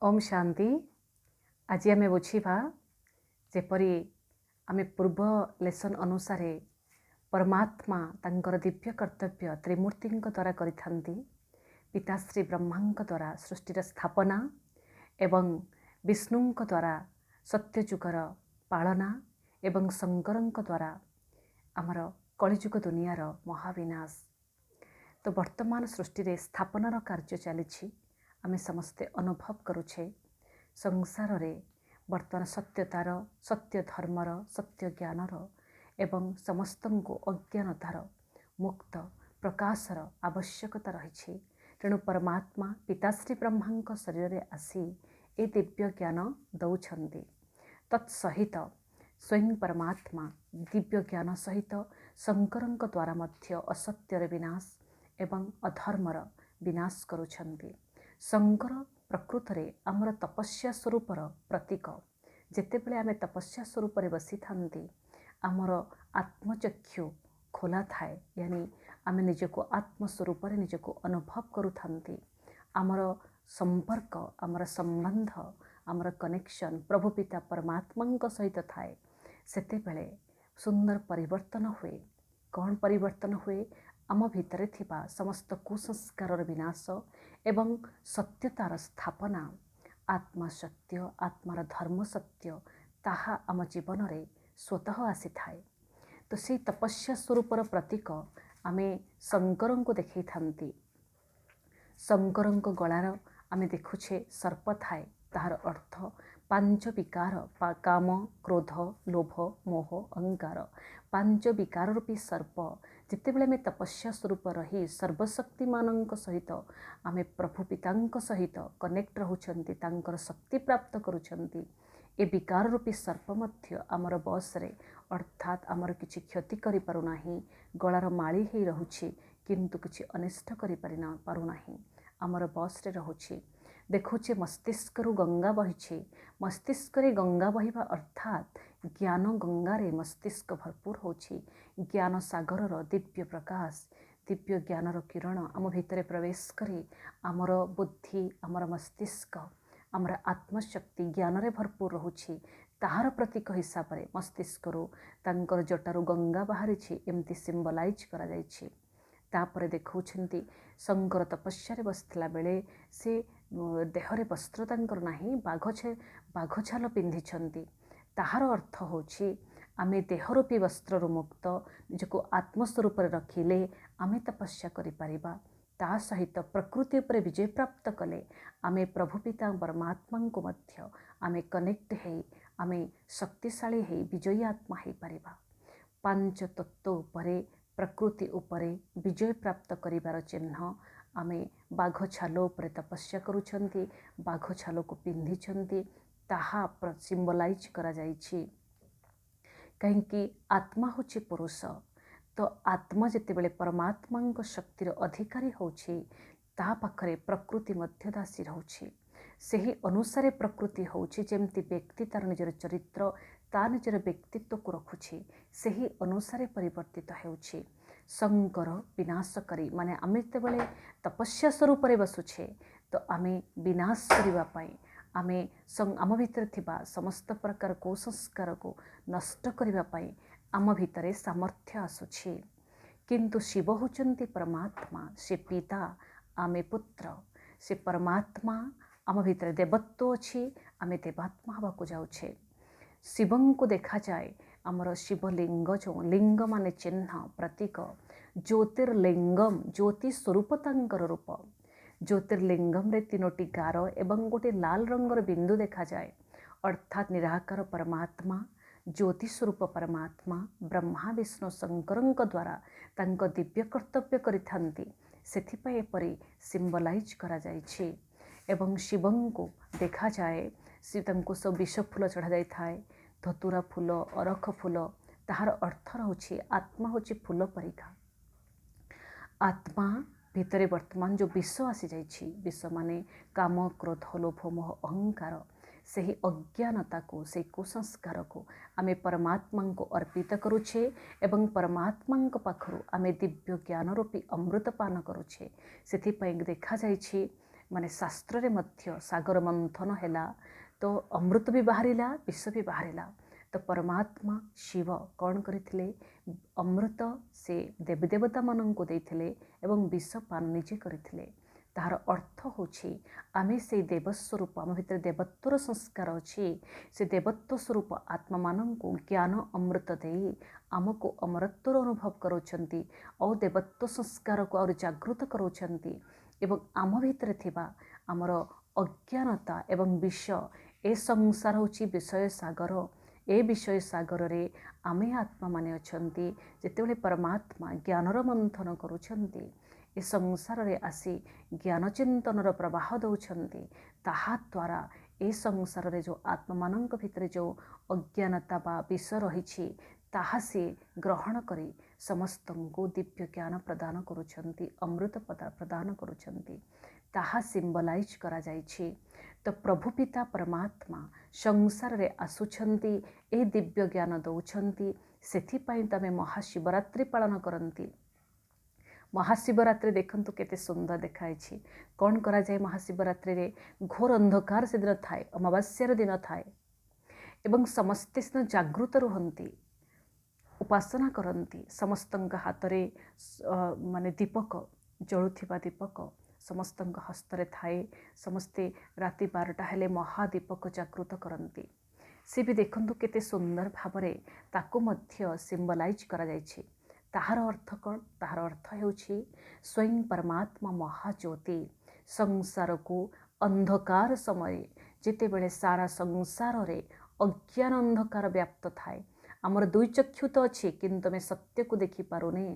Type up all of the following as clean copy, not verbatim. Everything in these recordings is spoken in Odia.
ओम शांति। आज आम बुझा जेपरी आम पूर्व लेसन अनुसार परमात्मा तांकर दिव्य कर्तव्य त्रिमूर्ति द्वारा करिथांती। पिताश्री ब्रह्मा द्वारा सृष्टिर स्थापना एवं विष्णु द्वारा सत्यजुगर पालना एवं शंकर द्वारा आमर कलिजुग दुनियार महाविनाश। तो वर्तमान सृष्टि रे स्थापनार कार्य चली आमे समस्ते अनुभव करुछे। संसार रे वर्तमान सत्यतार सत्य धर्मर सत्य ज्ञानर एवं समस्त को अज्ञानतार मुक्त प्रकाशर आवश्यकता रही। तेणु परमात्मा पिताश्री ब्रह्मा शरीर में आसी ए दिव्य ज्ञान दौरान तत्सहित स्वयं परमात्मा दिव्य ज्ञान सहित शंकर द्वारा मध्य असत्यर विनाश एवं अधर्मर विनाश करुछन्ति। शंकर प्रकृत रे आमर तपस्या स्वरूपर प्रतीक। जेतेबेले आमे तपस्या स्वरूप बसी थांती आमर आत्मचक्षु खोला थाए, यानी आमे निजको आत्मस्वरूप निजको अनुभव करू थांती। आमर संपर्क आमर संबंध आमर कनेक्शन प्रभु पिता परमात्मा सहित थाए। सेतेबेले सुंदर परिवर्तन हुए। कौन परिवर्तन हुए? आम भितर थिबा समस्त कुसंस्कार विनाश एवं सत्यतार स्थापना। आत्मा सत्य आत्मार धर्म सत्य ताहा आम जीवन रे स्वतः आसी थाए। तो से तपस्या स्वरूपर प्रतीक आमे शंकर को देखई थांती। शंकर गलार आमे देखुछे सर्प थाए। ताहार अर्थ पांच विकार काम क्रोध लोभ मोह अहंकार पांच विकार रूपी सर्प। जितेबेले आमे तपस्या स्वरूप रही सर्वशक्तिमान सहित आमे प्रभु पिता सहित कनेक्ट रहउछंती, तांकर शक्ति प्राप्त करुछंती। ए विकार रूपी सर्प मध्य आमर बस रे अर्थात आमर किछि क्षति करि पारु नाही। गलार माळी हेई रहुछि किंतु किछि अनिष्ट करि पारु नाही। आमर बस रे रहुछि। देखुचे मस्तिष्क रु गंगा बहिछि। मस्तिष्क रे गंगा बहिबा अर्थात ज्ञान गंगारे मस्तिष्क भरपूर होछि। ज्ञान सागर दिव्य प्रकाश दिव्य ज्ञानर किरण आम भितर प्रवेश करी आमर बुद्धि आमर मस्तिष्क आमर आत्मशक्ति ज्ञान रे भरपूर रहुछि। ताहार प्रतीक हिसाब रे मस्तिष्क रु तांकर जटारु गंगा बाहरिछि एमती सिंबलाइज करा जाइछि। तापरे देखौछंती शंकर तपस्या रे बसथिला बेले से देहरे वस्त्र तांकर नाही, बाघ छाल पिंधिछंती। ताहार अर्थ होछि आमे देहरूपी वस्त्ररु मुक्त निजको आत्मस्वरूप रखिले आमे तपस्या करि परिबा। ता सहित प्रकृति उपर विजय प्राप्त कले आमे प्रभु पिता परमात्मा को मध्य आमे कनेक्ट हेई आमे शक्तिशाली हेई विजयी आत्मा हेई परिबा। पांच तत्व उपरे प्रकृति उपरे विजय प्राप्त करिवार चिन्ह आमे बाघ छाल उपरे तपस्या करुछंती। बाघ छाल को पिंधिछंती ताहा सिंबलाइज करा जाइछि। कहीं आत्मा होछि पुरुष। तो आत्मा जितेबेले परमात्मा शक्तिर अधिकारी होछि ता पाखरे प्रकृति मध्य दासी रहउछि। सेही अनुसारे प्रकृति होछि जेमती व्यक्ति तार निजर चरित्र ता निजर व्यक्तित्व को रखुछि सेही अनुसारे परिवर्तित हेउछि। शंकर विनाशकारी माने आमे जेतेबेले तपस्या स्वरूप बसुछे तो आमे विनाश करिबा पई आमे आम भितर थिबा समस्त प्रकार कुसंस्कार को नष्ट करिबा पई आम भितरे सामर्थ्य आसुछि। किंतु शिव होचंती परमात्मा, से पिता आमे पुत्र। से परमात्मा आम भितर देवत्व अछि, आमे देवात्मा हवा को जाउछे। शिवं को देखा जाए आमर शिवलिंग जो लिंग माने चिन्ह प्रतीक। ज्योतिर्लिंगम ज्योति स्वरूप तांकर रूप। ज्योतिर्लिंगम रे तीनोटी गार एवं गोटे लाल रंगर बिंदु देखा जाए अर्थात निराकार परमात्मा ज्योति स्वरूप परमात्मा ब्रह्मा विष्णु शंकर द्वारा तांको दिव्य कर्तव्य करिथांती। सेथिपई एपरि सिंबलाइज करा जाइछि। एवं शिवं को देखा जाए शिवंको सब विष फूल चढ़ा जाई थाए, धतुरा फूल अरख फूल। ताहार अर्थ रहउछि आत्मा होछि फूल परिका। आत्मा भितरे वर्तमान जो विष आसी जाइछि, विष माने काम क्रोध लोभ मोह अहंकार, सेही अज्ञानता को से कुसंस्कार को आमे परमात्मा को अर्पित करुछे एवं परमात्मा पाखरु आमे दिव्य ज्ञान रूपी अमृत पान करुछे। सेथिपई देखा जाइछि ମାନେ ଶାସ୍ତ୍ରରେ ମଧ୍ୟ ସାଗର ମନ୍ଥନ ହେଲା ତ ଅମୃତ ବି ବାହାରିଲା, ବିଷ ବି ବାହାରିଲା। ତ ପରମାତ୍ମା ଶିବ କ'ଣ କରିଥିଲେ? ଅମୃତ ସେ ଦେବଦେବତାମାନଙ୍କୁ ଦେଇଥିଲେ ଏବଂ ବିଷ ପାନ ନିଜେ କରିଥିଲେ। ତାହାର ଅର୍ଥ ହେଉଛି ଆମେ ସେଇ ଦେବ ସ୍ୱରୂପ, ଆମ ଭିତରେ ଦେବତ୍ୱର ସଂସ୍କାର ଅଛି। ସେ ଦେବତ୍ୱ ସ୍ୱରୂପ ଆତ୍ମାମାନଙ୍କୁ ଜ୍ଞାନ ଅମୃତ ଦେଇ ଆମକୁ ଅମରତ୍ୱର ଅନୁଭବ କରାଉଛନ୍ତି ଆଉ ଦେବତ୍ୱ ସଂସ୍କାରକୁ ଆହୁରି ଜାଗୃତ କରାଉଛନ୍ତି। ଏବଂ ଆମ ଭିତରେ ଥିବା ଆମର ଅଜ୍ଞାନତା ଏବଂ ବିଷ, ଏ ସଂସାର ହେଉଛି ବିଷୟ ସାଗର। ଏ ବିଷୟ ସାଗରରେ ଆମେ ଆତ୍ମାମାନେ ଅଛନ୍ତି। ଯେତେବେଳେ ପରମାତ୍ମା ଜ୍ଞାନର ମନ୍ଥନ କରୁଛନ୍ତି, ଏ ସଂସାରରେ ଆସି ଜ୍ଞାନ ଚିନ୍ତନର ପ୍ରବାହ ଦେଉଛନ୍ତି, ତାହା ଦ୍ୱାରା ଏ ସଂସାରରେ ଯେଉଁ ଆତ୍ମାମାନଙ୍କ ଭିତରେ ଯେଉଁ ଅଜ୍ଞାନତା ବା ବିଷ ରହିଛି ତାହା ସେ ଗ୍ରହଣ କରି ସମସ୍ତଙ୍କୁ ଦିବ୍ୟ ଜ୍ଞାନ ପ୍ରଦାନ କରୁଛନ୍ତି, ଅମୃତ ପ୍ରଦାନ କରୁଛନ୍ତି। ତାହା ସିମ୍ବଲାଇଜ୍ କରାଯାଇଛି। ତ ପ୍ରଭୁ ପିତା ପରମାତ୍ମା ସଂସାରରେ ଆସୁଛନ୍ତି, ଏ ଦିବ୍ୟ ଜ୍ଞାନ ଦେଉଛନ୍ତି। ସେଥିପାଇଁ ତ ଆମେ ମହାଶିବରାତ୍ରି ପାଳନ କରନ୍ତି। ମହାଶିବରାତ୍ରି ଦେଖନ୍ତୁ କେତେ ସୁନ୍ଦର ଦେଖାଯାଇଛି। କ'ଣ କରାଯାଏ ମହାଶିବରାତ୍ରିରେ? ଘୋର ଅନ୍ଧକାର ସେଦିନ ଥାଏ, ଅମାବାସ୍ୟାର ଦିନ ଥାଏ ଏବଂ ସମସ୍ତେ ସେଦିନ ଜାଗୃତ ରୁହନ୍ତି, ଉପାସନା କରନ୍ତି। ସମସ୍ତଙ୍କ ହାତରେ ମାନେ ଦୀପକ, ଜଳୁଥିବା ଦୀପକ ସମସ୍ତଙ୍କ ହସ୍ତରେ ଥାଏ। ସମସ୍ତେ ରାତି 12ଟା ହେଲେ ମହାଦୀପକ ଜାଗୃତ କରନ୍ତି। ସେ ବି ଦେଖନ୍ତୁ କେତେ ସୁନ୍ଦର ଭାବରେ ତାକୁ ମଧ୍ୟ ସିମ୍ବଲାଇଜ୍ କରାଯାଇଛି। ତାହାର ଅର୍ଥ କ'ଣ? ତାହାର ଅର୍ଥ ହେଉଛି ସ୍ୱୟଂ ପରମାତ୍ମା ମହାଜ୍ୟୋତି ସଂସାରକୁ ଅନ୍ଧକାର ସମୟରେ, ଯେତେବେଳେ ସାରା ସଂସାରରେ ଅଜ୍ଞାନ ଅନ୍ଧକାର ବ୍ୟାପ୍ତ ଥାଏ, ଆମର ଦୁଇ ଚକ୍ଷୁ ତ ଅଛି କିନ୍ତୁ ଆମେ ସତ୍ୟକୁ ଦେଖିପାରୁନେ,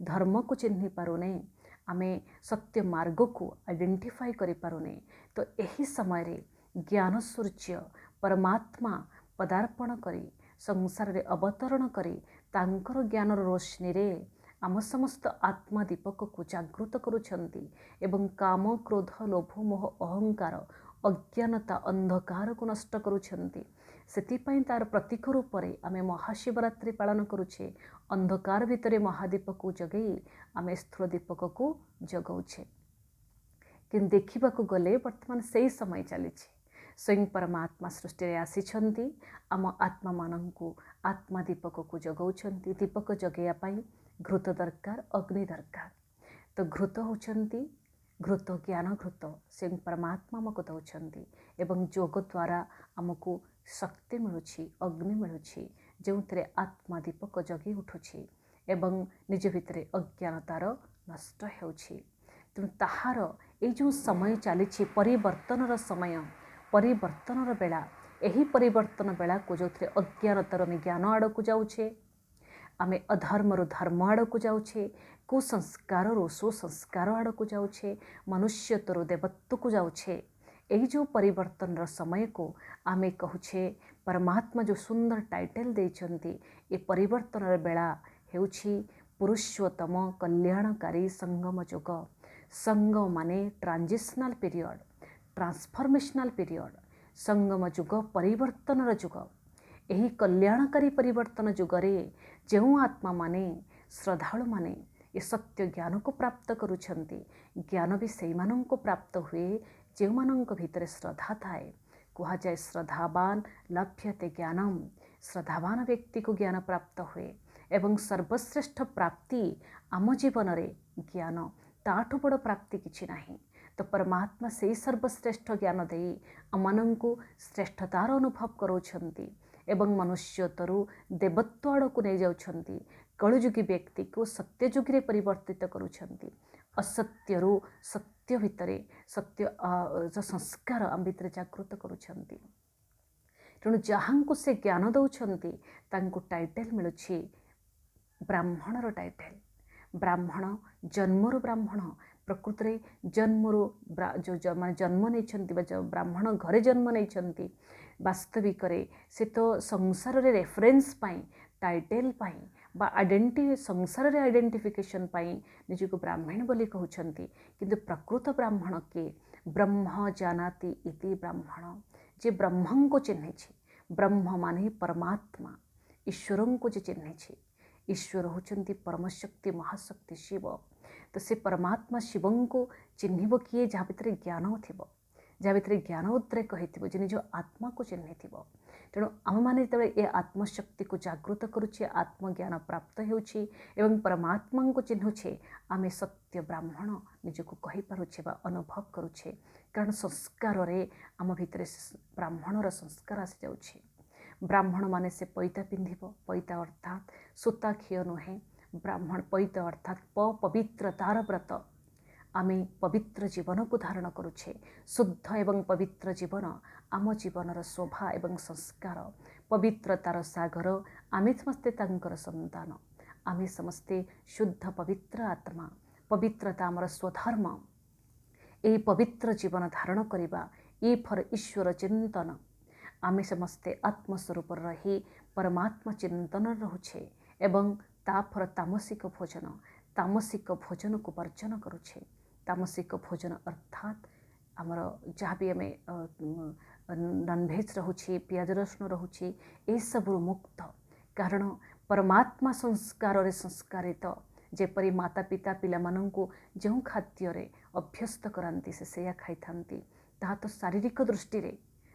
ଧର୍ମକୁ ଚିହ୍ନି ପାରୁନେ, ଆମେ ସତ୍ୟ ମାର୍ଗକୁ ଆଇଡେଣ୍ଟିଫାଇ କରିପାରୁନେ। ତ ଏହି ସମୟରେ ଜ୍ଞାନ ସୂର୍ଯ୍ୟ ପରମାତ୍ମା ପଦାର୍ପଣ କରି ସଂସାରରେ ଅବତରଣ କରି ତାଙ୍କର ଜ୍ଞାନର ରୋଶନୀରେ ଆମ ସମସ୍ତ ଆତ୍ମା ଦୀପକକୁ ଜାଗୃତ କରୁଛନ୍ତି ଏବଂ କାମ, କ୍ରୋଧ, ଲୋଭ, ମୋହ, ଅହଙ୍କାର, ଅଜ୍ଞାନତା, ଅନ୍ଧକାରକୁ ନଷ୍ଟ କରୁଛନ୍ତି। ସେଥିପାଇଁ ତାର ପ୍ରତୀକ ରୂପରେ ଆମେ ମହାଶିବରାତ୍ରି ପାଳନ କରୁଛେ। ଅନ୍ଧକାର ଭିତରେ ମହାଦୀପକୁ ଜଗେଇ ଆମେ ସ୍ଥୂଳ ଦୀପକକୁ ଜଗଉଛେ। କିନ୍ତୁ ଦେଖିବାକୁ ଗଲେ ବର୍ତ୍ତମାନ ସେଇ ସମୟ ଚାଲିଛି। ସ୍ୱୟଂ ପରମାତ୍ମା ସୃଷ୍ଟିରେ ଆସିଛନ୍ତି, ଆମ ଆତ୍ମାମାନଙ୍କୁ ଆତ୍ମା ଦୀପକକୁ ଜଗଉଛନ୍ତି। ଦୀପକ ଜଗେଇବା ପାଇଁ ଘୃତ ଦରକାର, ଅଗ୍ନି ଦରକାର। ତ ଘୃତ ହେଉଛନ୍ତି ଘୃତ, ଜ୍ଞାନ ଘୃତ ସ୍ୱୟଂ ପରମାତ୍ମା ଆମକୁ ଦେଉଛନ୍ତି ଏବଂ ଯୋଗ ଦ୍ୱାରା ଆମକୁ ଶକ୍ତି ମିଳୁଛି, ଅଗ୍ନି ମିଳୁଛି, ଯେଉଁଥିରେ ଆତ୍ମା ଦୀପକ ଜଗି ଉଠୁଛି ଏବଂ ନିଜ ଭିତରେ ଅଜ୍ଞାନତାର ନଷ୍ଟ ହେଉଛି। ତେଣୁ ତାହାର ଏଇ ଯେଉଁ ସମୟ ଚାଲିଛି, ପରିବର୍ତ୍ତନର ସମୟ, ପରିବର୍ତ୍ତନର ବେଳା, ଏହି ପରିବର୍ତ୍ତନ ବେଳାକୁ ଯେଉଁଥିରେ ଅଜ୍ଞାନତାରୁ ଆମେ ଜ୍ଞାନ ଆଡ଼କୁ ଯାଉଛେ, ଆମେ ଅଧର୍ମରୁ ଧର୍ମ ଆଡ଼କୁ ଯାଉଛେ, କୁସଂସ୍କାରରୁ ସୁସଂସ୍କାର ଆଡ଼କୁ ଯାଉଛେ, ମନୁଷ୍ୟତ୍ୱରୁ ଦେବତ୍ୱକୁ ଯାଉଛେ। ଏହି ଯେଉଁ ପରିବର୍ତ୍ତନର ସମୟକୁ ଆମେ କହୁଛେ, ପରମାତ୍ମା ଯେଉଁ ସୁନ୍ଦର ଟାଇଟେଲ ଦେଇଛନ୍ତି, ଏ ପରିବର୍ତ୍ତନର ବେଳା ହେଉଛି ପୁରୁଷୋତ୍ତମ କଲ୍ୟାଣକାରୀ ସଙ୍ଗମ ଯୁଗ। ସଙ୍ଗମ ମାନେ ଟ୍ରାଞ୍ଜିସନାଲ ପିରିୟଡ଼, ଟ୍ରାନ୍ସଫର୍ମେସନାଲ ପିରିୟଡ଼। ସଙ୍ଗମ ଯୁଗ ପରିବର୍ତ୍ତନର ଯୁଗ। ଏହି କଲ୍ୟାଣକାରୀ ପରିବର୍ତ୍ତନ ଯୁଗରେ ଯେଉଁ ଆତ୍ମାମାନେ, ଶ୍ରଦ୍ଧାଳୁମାନେ ଏ ସତ୍ୟ ଜ୍ଞାନକୁ ପ୍ରାପ୍ତ କରୁଛନ୍ତି, ଜ୍ଞାନ ବି ସେଇମାନଙ୍କୁ ପ୍ରାପ୍ତ ହୁଏ ଯେଉଁମାନଙ୍କ ଭିତରେ ଶ୍ରଦ୍ଧା ଥାଏ। କୁହାଯାଏ ଶ୍ରଦ୍ଧାବାନ ଲଭ୍ୟତେ ଜ୍ଞାନମ୍। ଶ୍ରଦ୍ଧାବାନ ବ୍ୟକ୍ତିକୁ ଜ୍ଞାନ ପ୍ରାପ୍ତ ହୁଏ ଏବଂ ସର୍ବଶ୍ରେଷ୍ଠ ପ୍ରାପ୍ତି ଆମ ଜୀବନରେ ଜ୍ଞାନ, ତାଠୁ ବଡ଼ ପ୍ରାପ୍ତି କିଛି ନାହିଁ। ତ ପରମାତ୍ମା ସେଇ ସର୍ବଶ୍ରେଷ୍ଠ ଜ୍ଞାନ ଦେଇ ଆମମାନଙ୍କୁ ଶ୍ରେଷ୍ଠତାର ଅନୁଭବ କରାଉଛନ୍ତି ଏବଂ ମନୁଷ୍ୟତ୍ୱରୁ ଦେବତ୍ୱ ଆଡ଼କୁ ନେଇଯାଉଛନ୍ତି। କଳିଯୁଗୀ ବ୍ୟକ୍ତିକୁ ସତ୍ୟଯୁଗୀରେ ପରିବର୍ତ୍ତିତ କରୁଛନ୍ତି। ଅସତ୍ୟରୁ ସତ୍ୟ ଭିତରେ ସତ୍ୟ ସଂସ୍କାର ଆମ ଭିତରେ ଜାଗୃତ କରୁଛନ୍ତି। ତେଣୁ ଯାହାଙ୍କୁ ସେ ଜ୍ଞାନ ଦେଉଛନ୍ତି ତାଙ୍କୁ ଟାଇଟେଲ ମିଳୁଛି ବ୍ରାହ୍ମଣର ଟାଇଟେଲ। ବ୍ରାହ୍ମଣ ଜନ୍ମରୁ ବ୍ରାହ୍ମଣ, ପ୍ରକୃତରେ ଜନ୍ମରୁ ମାନେ ଜନ୍ମ ନେଇଛନ୍ତି ବା ବ୍ରାହ୍ମଣ ଘରେ ଜନ୍ମ ନେଇଛନ୍ତି। ବାସ୍ତବିକରେ ସେ ତ ସଂସାରରେ ରେଫରେନ୍ସ ପାଇଁ, ଟାଇଟେଲ ପାଇଁ ବା ସଂସାରରେ ଆଇଡେଣ୍ଟିଫିକେସନ୍ ପାଇଁ ନିଜକୁ ବ୍ରାହ୍ମଣ ବୋଲି କହୁଛନ୍ତି। କିନ୍ତୁ ପ୍ରକୃତ ବ୍ରାହ୍ମଣ କିଏ? ବ୍ରହ୍ମ ଜାନାତି ଇତି ବ୍ରାହ୍ମଣ। ଯେ ବ୍ରହ୍ମଙ୍କୁ ଚିହ୍ନିଛି, ବ୍ରହ୍ମ ମାନେ ପରମାତ୍ମା, ଈଶ୍ୱରଙ୍କୁ ଯେ ଚିହ୍ନିଛି। ଈଶ୍ୱର ହେଉଛନ୍ତି ପରମଶକ୍ତି, ମହାଶକ୍ତି ଶିବ। ତ ସେ ପରମାତ୍ମା ଶିବଙ୍କୁ ଚିହ୍ନିବ କିଏ? ଯାହା ଭିତରେ ଜ୍ଞାନ ଥିବ, ଯାହା ଭିତରେ ଜ୍ଞାନ ଉଦ୍ରେକ ହେଇଥିବ, ଯେ ନିଜ ଆତ୍ମାକୁ ଚିହ୍ନିଥିବ। ତେଣୁ ଆମେମାନେ ଯେତେବେଳେ ଏ ଆତ୍ମଶକ୍ତିକୁ ଜାଗୃତ କରୁଛେ, ଆତ୍ମଜ୍ଞାନ ପ୍ରାପ୍ତ ହେଉଛି ଏବଂ ପରମାତ୍ମାଙ୍କୁ ଚିହ୍ନୁଛେ, ଆମେ ସତ୍ୟ ବ୍ରାହ୍ମଣ ନିଜକୁ କହିପାରୁଛେ ବା ଅନୁଭବ କରୁଛେ। କାରଣ ସଂସ୍କାରରେ ଆମ ଭିତରେ ବ୍ରାହ୍ମଣର ସଂସ୍କାର ଆସିଯାଉଛି। ବ୍ରାହ୍ମଣ ମାନେ ସେ ପଇତା ପିନ୍ଧିବ, ପଇତା ଅର୍ଥାତ୍ ସୂତା ଖିଅ ନୁହେଁ, ବ୍ରାହ୍ମଣ ପଇତା ଅର୍ଥାତ୍ ପବିତ୍ରତାର ବ୍ରତ। ଆମେ ପବିତ୍ର ଜୀବନକୁ ଧାରଣ କରୁଛେ। ଶୁଦ୍ଧ ଏବଂ ପବିତ୍ର ଜୀବନ ଆମ ଜୀବନର ଶୋଭା ଏବଂ ସଂସ୍କାର। ପବିତ୍ରତାର ସାଗର, ଆମେ ସମସ୍ତେ ତାଙ୍କର ସନ୍ତାନ। ଆମେ ସମସ୍ତେ ଶୁଦ୍ଧ ପବିତ୍ର ଆତ୍ମା। ପବିତ୍ରତା ଆମର ସ୍ୱଧର୍ମ। ଏହି ପବିତ୍ର ଜୀବନ ଧାରଣ କରିବା, ଇ ଫର ଈଶ୍ୱର ଚିନ୍ତନ। ଆମେ ସମସ୍ତେ ଆତ୍ମସ୍ୱରୂପରେ ରହି ପରମାତ୍ମା ଚିନ୍ତନରେ ରହୁଛେ ଏବଂ ତାଫର ତାମସିକ ଭୋଜନ, ତାମସିକ ଭୋଜନକୁ ବର୍ଜନ କରୁଛେ। ତାମସିକ ଭୋଜନ ଅର୍ଥାତ୍ ଆମର ଯାହା ବି ଆମେ ନନଭେଜ୍ ରହୁଛି, ପିଆଜ ରସୁଣ ରହୁଛି, ଏସବୁରୁ ମୁକ୍ତ। କାରଣ ପରମାତ୍ମା ସଂସ୍କାରରେ ସଂସ୍କାରିତ। ଯେପରି ମାତା ପିତା ପିଲାମାନଙ୍କୁ ଯେଉଁ ଖାଦ୍ୟରେ ଅଭ୍ୟସ୍ତ କରାନ୍ତି ସେ ସେଇଆ ଖାଇଥାନ୍ତି। ତାହା ତ ଶାରୀରିକ ଦୃଷ୍ଟିରେ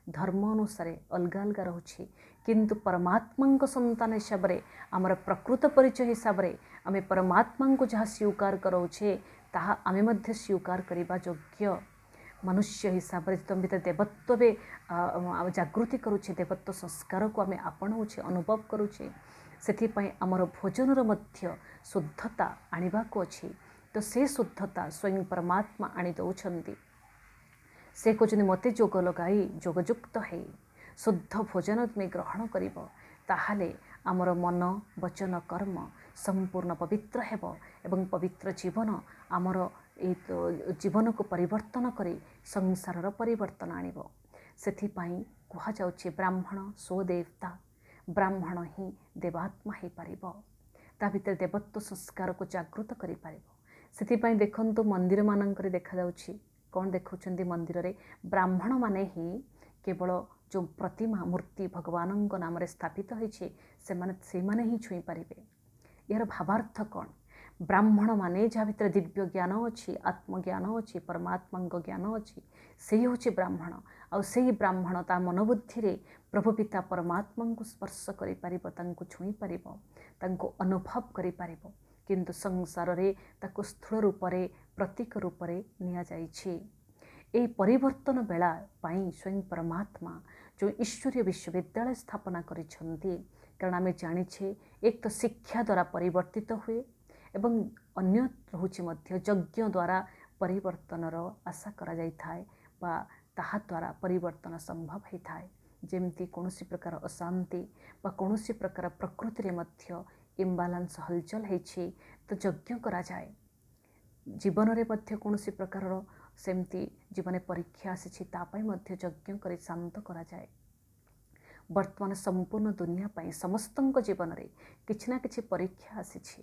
ଧର୍ମ ଅନୁସାରେ ଅଲଗା ଅଲଗା ରହୁଛି, କିନ୍ତୁ ପରମାତ୍ମାଙ୍କ ସନ୍ତାନ ହିସାବରେ, ଆମର ପ୍ରକୃତ ପରିଚୟ ହିସାବରେ ଆମେ ପରମାତ୍ମାଙ୍କୁ ଯାହା ସ୍ୱୀକାର କରୁଛେ, ତାହା ଆମେ ମଧ୍ୟ ସ୍ୱୀକାର କରିବା ଯୋଗ୍ୟ। ମନୁଷ୍ୟ ହିସାବରେ ତମ ଭିତରେ ଦେବତ୍ୱ ବି ଜାଗୃତି କରୁଛେ, ଦେବତ୍ୱ ସଂସ୍କାରକୁ ଆମେ ଆପଣାଉଛେ, ଅନୁଭବ କରୁଛେ। ସେଥିପାଇଁ ଆମର ଭୋଜନର ମଧ୍ୟ ଶୁଦ୍ଧତା ଆଣିବାକୁ ଅଛି। ତ ସେ ଶୁଦ୍ଧତା ସ୍ୱୟଂ ପରମାତ୍ମା ଆଣି ଦେଉଛନ୍ତି। ସେ କହୁଛନ୍ତି ମୋତେ ଯୋଗ ଲଗାଇ ଯୋଗଯୁକ୍ତ ହେଇ ଶୁଦ୍ଧ ଭୋଜନ ତୁମେ ଗ୍ରହଣ କରିବ, ତାହେଲେ ଆମର ମନ, ବଚନ, କର୍ମ ସମ୍ପୂର୍ଣ୍ଣ ପବିତ୍ର ହେବ ଏବଂ ପବିତ୍ର ଜୀବନ ଆମର এই ଜୀବନକୁ ପରିବର୍ତ୍ତନ କରି ସଂସାରର ପରିବର୍ତ୍ତନ ଆଣିବ। ସେଥିପାଇଁ କୁହାଯାଉଛି ବ୍ରାହ୍ମଣ ସ୍ୱଦେବତା। ବ୍ରାହ୍ମଣ ହିଁ ଦେବାତ୍ମା ହେଇପାରିବ, ତା ଭିତରେ ଦେବତ୍ୱ ସଂସ୍କାରକୁ ଜାଗୃତ କରିପାରିବ। ସେଥିପାଇଁ ଦେଖନ୍ତୁ ମନ୍ଦିରମାନଙ୍କରେ ଦେଖାଯାଉଛି, କ'ଣ ଦେଖୁଛନ୍ତି ମନ୍ଦିରରେ? ବ୍ରାହ୍ମଣମାନେ ହିଁ କେବଳ ଯେଉଁ ପ୍ରତିମା ମୂର୍ତ୍ତି ଭଗବାନଙ୍କ ନାମରେ ସ୍ଥାପିତ ହୋଇଛି, ସେମାନେ ହିଁ ଛୁଇଁ ପାରିବେ। ଏହାର ଭାବାର୍ଥ କ'ଣ? ବ୍ରାହ୍ମଣମାନେ ଯାହା ଭିତରେ ଦିବ୍ୟ ଜ୍ଞାନ ଅଛି, ଆତ୍ମଜ୍ଞାନ ଅଛି, ପରମାତ୍ମାଙ୍କ ଜ୍ଞାନ ଅଛି, ସେଇ ହେଉଛି ବ୍ରାହ୍ମଣ। ଆଉ ସେହି ବ୍ରାହ୍ମଣ ତା ମନୋବୁଦ୍ଧିରେ ପ୍ରଭୁ ପିତା ପରମାତ୍ମାଙ୍କୁ ସ୍ପର୍ଶ କରିପାରିବ, ତାଙ୍କୁ ଛୁଇଁ ପାରିବ, ତାଙ୍କୁ ଅନୁଭବ କରିପାରିବ। କିନ୍ତୁ ସଂସାରରେ ତାକୁ ସ୍ଥୂଳ ରୂପରେ, ପ୍ରତୀକ ରୂପରେ ନିଆଯାଇଛି। ଏହି ପରିବର୍ତ୍ତନ ବେଳା ପାଇଁ ସ୍ୱୟଂ ପରମାତ୍ମା ଯେଉଁ ଈଶ୍ୱରୀୟ ବିଶ୍ୱବିଦ୍ୟାଳୟ ସ୍ଥାପନା କରିଛନ୍ତି। କାରଣ ଆମେ ଜାଣିଛେ ଏକ ତ ଶିକ୍ଷା ଦ୍ୱାରା ପରିବର୍ତ୍ତିତ ହୁଏ ଏବଂ ଅନ୍ୟ ରହୁଛି ମଧ୍ୟ ଯଜ୍ଞ ଦ୍ୱାରା ପରିବର୍ତ୍ତନର ଆଶା କରାଯାଇଥାଏ ବା ତାହା ଦ୍ୱାରା ପରିବର୍ତ୍ତନ ସମ୍ଭବ ହୋଇଥାଏ। ଯେମିତି କୌଣସି ପ୍ରକାର ଅଶାନ୍ତି ବା କୌଣସି ପ୍ରକାର ପ୍ରକୃତିରେ ମଧ୍ୟ ଇମ୍ବାଲାନ୍ସ ହଲଚଲ ହେଇଛି ତ ଯଜ୍ଞ କରାଯାଏ। ଜୀବନରେ ମଧ୍ୟ କୌଣସି ପ୍ରକାରର ସେମିତି ଜୀବନରେ ପରୀକ୍ଷା ଆସିଛି, ତା ପାଇଁ ମଧ୍ୟ ଯଜ୍ଞ କରି ଶାନ୍ତ କରାଯାଏ। ବର୍ତ୍ତମାନ ସମ୍ପୂର୍ଣ୍ଣ ଦୁନିଆ ପାଇଁ ସମସ୍ତଙ୍କ ଜୀବନରେ କିଛି ନା କିଛି ପରୀକ୍ଷା ଆସିଛି,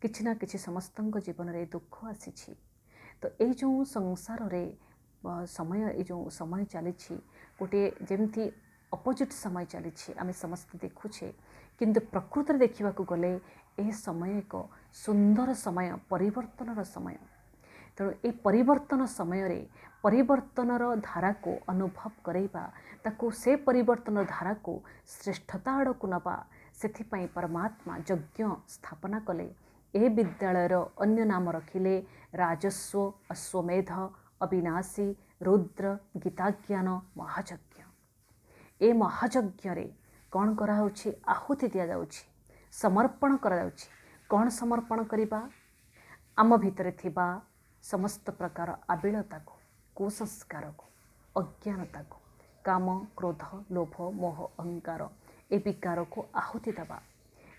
କିଛି ନା କିଛି ସମସ୍ତଙ୍କ ଜୀବନରେ ଦୁଃଖ ଆସିଛି। ତ ଏଇ ଯେଉଁ ସଂସାରରେ ସମୟ, ଏଇ ଯେଉଁ ସମୟ ଚାଲିଛି, ଗୋଟିଏ ଯେମିତି ଅପୋଜିଟ୍ ସମୟ ଚାଲିଛି ଆମେ ସମସ୍ତେ ଦେଖୁଛେ, କିନ୍ତୁ ପ୍ରକୃତରେ ଦେଖିବାକୁ ଗଲେ ଏହି ସମୟ ଏକ ସୁନ୍ଦର ସମୟ, ପରିବର୍ତ୍ତନର ସମୟ। ତେଣୁ ଏହି ପରିବର୍ତ୍ତନ ସମୟରେ ପରିବର୍ତ୍ତନର ଧାରାକୁ ଅନୁଭବ କରାଇବା, ତାକୁ ସେ ପରିବର୍ତ୍ତନ ଧାରାକୁ ଶ୍ରେଷ୍ଠତା ଆଡ଼କୁ ନେବା, ସେଥିପାଇଁ ପରମାତ୍ମା ଯଜ୍ଞ ସ୍ଥାପନା କଲେ। ଏ ବିଦ୍ୟାଳୟର ଅନ୍ୟ ନାମ ରଖିଲେ ରାଜସ୍ୱ, ଅଶ୍ୱମେଧ, ଅବିନାଶୀ, ରୁଦ୍ର, ଗୀତାଜ୍ଞାନ ମହାଯଜ୍ଞ। ଏ ମହାଯଜ୍ଞରେ କ'ଣ କରାହେଉଛି? ଆହୁତି ଦିଆଯାଉଛି, ସମର୍ପଣ କରାଯାଉଛି। କ'ଣ ସମର୍ପଣ କରିବା? ଆମ ଭିତରେ ଥିବା ସମସ୍ତ ପ୍ରକାର ଆବିଳତାକୁ, କୁସଂସ୍କାରକୁ, ଅଜ୍ଞାନତାକୁ, କାମ, କ୍ରୋଧ, ଲୋଭ, ମୋହ, ଅହଙ୍କାର ଏ ବିକାରକୁ ଆହୁତି ଦେବା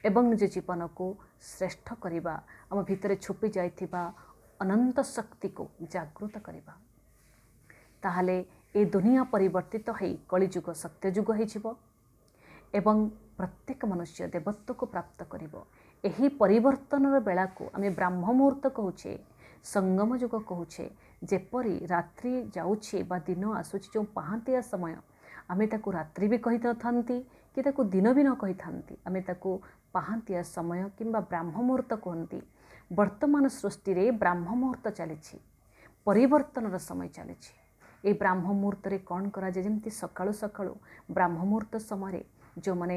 ଏବଂ ନିଜ ଜୀବନକୁ ଶ୍ରେଷ୍ଠ କରିବା। ଆମ ଭିତରେ ଛୁପି ଯାଇଥିବା ଅନନ୍ତ ଶକ୍ତିକୁ ଜାଗୃତ କରିବା। ତାହେଲେ ଏ ଦୁନିଆ ପରିବର୍ତ୍ତିତ ହୋଇ କଳିଯୁଗ ସତ୍ୟଯୁଗ ହୋଇଯିବ ଏବଂ ପ୍ରତ୍ୟେକ ମନୁଷ୍ୟ ଦେବତ୍ୱକୁ ପ୍ରାପ୍ତ କରିବ। ଏହି ପରିବର୍ତ୍ତନର ବେଳାକୁ ଆମେ ବ୍ରାହ୍ମ ମୁହୂର୍ତ୍ତ କହୁଛେ, ସଙ୍ଗମ ଯୁଗ କହୁଛେ। ଯେପରି ରାତ୍ରି ଯାଉଛି ବା ଦିନ ଆସୁଛି, ଯେଉଁ ପାହାନ୍ତିଆ ସମୟ, ଆମେ ତାକୁ ରାତ୍ରି ବି କହିନଥାନ୍ତି କି ତାକୁ ଦିନ ବି ନ କହିଥାନ୍ତି, ଆମେ ତାକୁ ପାହାନ୍ତିଆ ସମୟ କିମ୍ବା ବ୍ରାହ୍ମ ମୁହୂର୍ତ୍ତ କୁହନ୍ତି। ବର୍ତ୍ତମାନ ସୃଷ୍ଟିରେ ବ୍ରାହ୍ମ ମୁହୂର୍ତ୍ତ ଚାଲିଛି। ପରିବର୍ତ୍ତନର ସମୟ ଚାଲିଛି। এই ବ୍ରାହ୍ମ ମୁହୂର୍ତ୍ତରେ କ'ଣ କରାଯାଏ, ଯେମିତି ସକାଳୁ ସକାଳୁ ବ୍ରାହ୍ମ ମୁହୂର୍ତ୍ତ ସମୟରେ ଯେଉଁମାନେ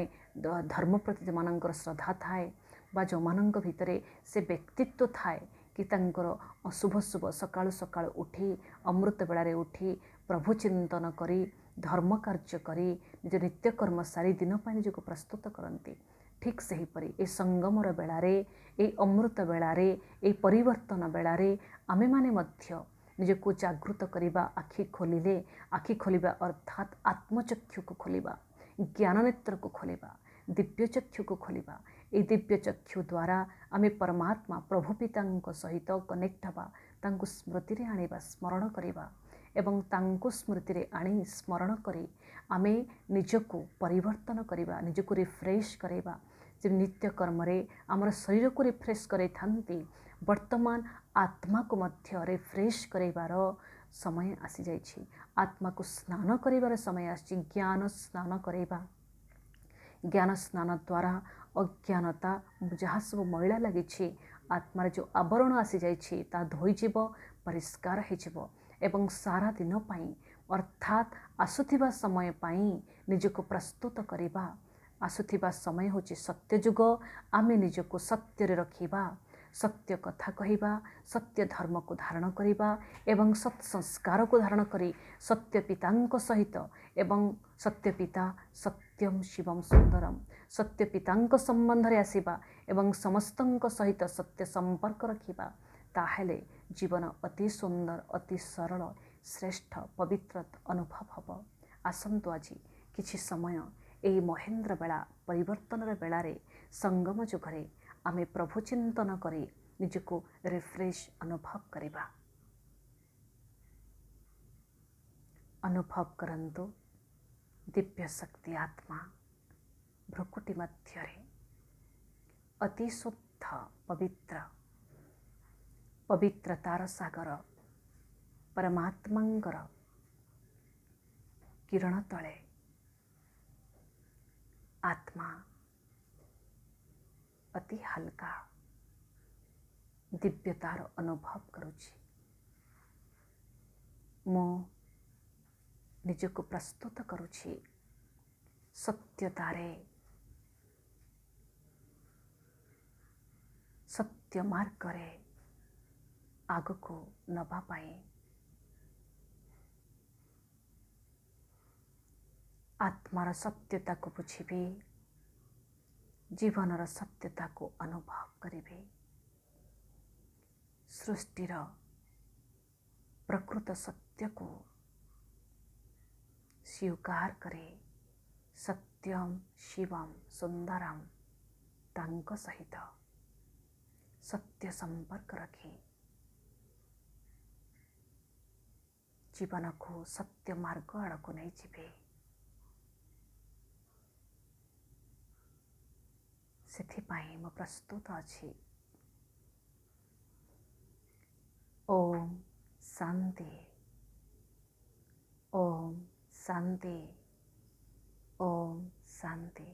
ଧର୍ମ ପ୍ରତି ଯେଉଁମାନଙ୍କର ଶ୍ରଦ୍ଧା ଥାଏ ବା ଯେଉଁମାନଙ୍କ ଭିତରେ ସେ ବ୍ୟକ୍ତିତ୍ୱ ଥାଏ କି ତାଙ୍କର ଅଶୁଭ ଶୁଭ ସକାଳୁ ସକାଳୁ ଉଠି ଅମୃତ ବେଳାରେ ଉଠି ପ୍ରଭୁ ଚିନ୍ତନ କରି ଧର୍ମ କାର୍ଯ୍ୟ କରି ନିଜ ନିତ୍ୟକର୍ମ ସାରି ଦିନ ପାଇଁ ନିଜକୁ ପ୍ରସ୍ତୁତ କରନ୍ତି। ଠିକ୍ ସେହିପରି ଏ ସଙ୍ଗମର ବେଳାରେ, এই ଅମୃତ ବେଳାରେ, এই ପରିବର୍ତ୍ତନ ବେଳାରେ ଆମେମାନେ ମଧ୍ୟ ନିଜକୁ ଜାଗୃତ କରିବା। ଆଖି ଖୋଲିଲେ, ଆଖି ଖୋଲିବା ଅର୍ଥାତ୍ ଆତ୍ମଚକ୍ଷୁକୁ ଖୋଲିବା, ଜ୍ଞାନ ନେତ୍ରକୁ ଖୋଲିବା, ଦିବ୍ୟଚକ୍ଷୁକୁ ଖୋଲିବା। এই ଦିବ୍ୟଚକ୍ଷୁ ଦ୍ୱାରା ଆମେ ପରମାତ୍ମା ପ୍ରଭୁ ପିତାଙ୍କ ସହିତ କନେକ୍ଟ ହେବା, ତାଙ୍କୁ ସ୍ମୃତିରେ ଆଣିବା, ସ୍ମରଣ କରିବା ଏବଂ ତାଙ୍କୁ ସ୍ମୃତିରେ ଆଣି ସ୍ମରଣ କରି ଆମେ ନିଜକୁ ପରିବର୍ତ୍ତନ କରିବା, ନିଜକୁ ରିଫ୍ରେଶ୍ କରାଇବା। ଯେ ନିତ୍ୟକର୍ମରେ ଆମର ଶରୀରକୁ ରିଫ୍ରେଶ୍ କରାଇଥାନ୍ତି, ବର୍ତ୍ତମାନ ଆତ୍ମାକୁ ମଧ୍ୟ ରିଫ୍ରେଶ୍ କରାଇବାର ସମୟ ଆସିଯାଇଛି। ଆତ୍ମାକୁ ସ୍ନାନ କରିବାର ସମୟ ଆସିଛି। ଜ୍ଞାନ ସ୍ନାନ କରାଇବା। ଜ୍ଞାନ ସ୍ନାନ ଦ୍ୱାରା ଅଜ୍ଞାନତା ଯାହା ସବୁ ମଇଳା ଲାଗିଛି, ଆତ୍ମାରେ ଯେଉଁ ଆବରଣ ଆସିଯାଇଛି ତାହା ଧୋଇଯିବ, ପରିଷ୍କାର ହେଇଯିବ ଏବଂ ସାରା ଦିନ ପାଇଁ ଅର୍ଥାତ୍ ଆସୁଥିବା ସମୟ ପାଇଁ ନିଜକୁ ପ୍ରସ୍ତୁତ କରିବା। ଆସୁଥିବା ସମୟ ହେଉଛି ସତ୍ୟ ଯୁଗ। ଆମେ ନିଜକୁ ସତ୍ୟରେ ରଖିବା, ସତ୍ୟ କଥା କହିବା, ସତ୍ୟ ଧର୍ମକୁ ଧାରଣ କରିବା ଏବଂ ସତ୍ ସଂସ୍କାରକୁ ଧାରଣ କରି ସତ୍ୟ ପିତାଙ୍କ ସହିତ ଏବଂ ସତ୍ୟ ପିତା ସତ୍ୟମ୍ ଶିବମ୍ ସୁନ୍ଦରମ୍, ସତ୍ୟ ପିତାଙ୍କ ସମ୍ବନ୍ଧରେ ଆସିବା ଏବଂ ସମସ୍ତଙ୍କ ସହିତ ସତ୍ୟ ସମ୍ପର୍କ ରଖିବା। ତାହେଲେ ଜୀବନ ଅତି ସୁନ୍ଦର, ଅତି ସରଳ, ଶ୍ରେଷ୍ଠ, ପବିତ୍ର ଅନୁଭବ ହେବ। ଆସନ୍ତୁ ଆଜି କିଛି ସମୟ ଏହି ମହେନ୍ଦ୍ର ବେଳା, ପରିବର୍ତ୍ତନର ବେଳାରେ, ସଙ୍ଗମ ଯୁଗରେ ଆମେ ପ୍ରଭୁ ଚିନ୍ତନ କରି ନିଜକୁ ରିଫ୍ରେଶ୍ ଅନୁଭବ କରିବା। ଅନୁଭବ କରନ୍ତୁ ଦିବ୍ୟ ଶକ୍ତି ଆତ୍ମା ଭ୍ରୁକୁଟି ମଧ୍ୟରେ ଅତି ଶୁଦ୍ଧ ପବିତ୍ରତାର ସାଗର ପରମାତ୍ମାଙ୍କର କିରଣ ତଳେ ଆତ୍ମା ଅତି ହାଲକା ଦିବ୍ୟତାର ଅନୁଭବ କରୁଛି। ମୁଁ ନିଜକୁ ପ୍ରସ୍ତୁତ କରୁଛି ସତ୍ୟତାରେ, ସତ୍ୟ ମାର୍ଗରେ ଆଗକୁ ନେବା ପାଇଁ। ଆତ୍ମାର ସତ୍ୟତାକୁ ବୁଝିବି, ଜୀବନର ସତ୍ୟତାକୁ ଅନୁଭବ କରିବି, ସୃଷ୍ଟିର ପ୍ରକୃତ ସତ୍ୟକୁ ସ୍ୱୀକାର କରି ସତ୍ୟମ୍ ଶିବମ୍ ସୁନ୍ଦରମ୍ ତାଙ୍କ ସହିତ ସତ୍ୟ ସମ୍ପର୍କ ରଖି ଜୀବନକୁ ସତ୍ୟ ମାର୍ଗ ଆଡ଼କୁ ନେଇଯିବେ। ସେଥିପାଇଁ ମୁଁ ପ୍ରସ୍ତୁତ ଅଛି। ଓମ୍ ଶାନ୍ତି, ଓମ୍ ଶାନ୍ତି, ଓମ୍ ଶାନ୍ତି।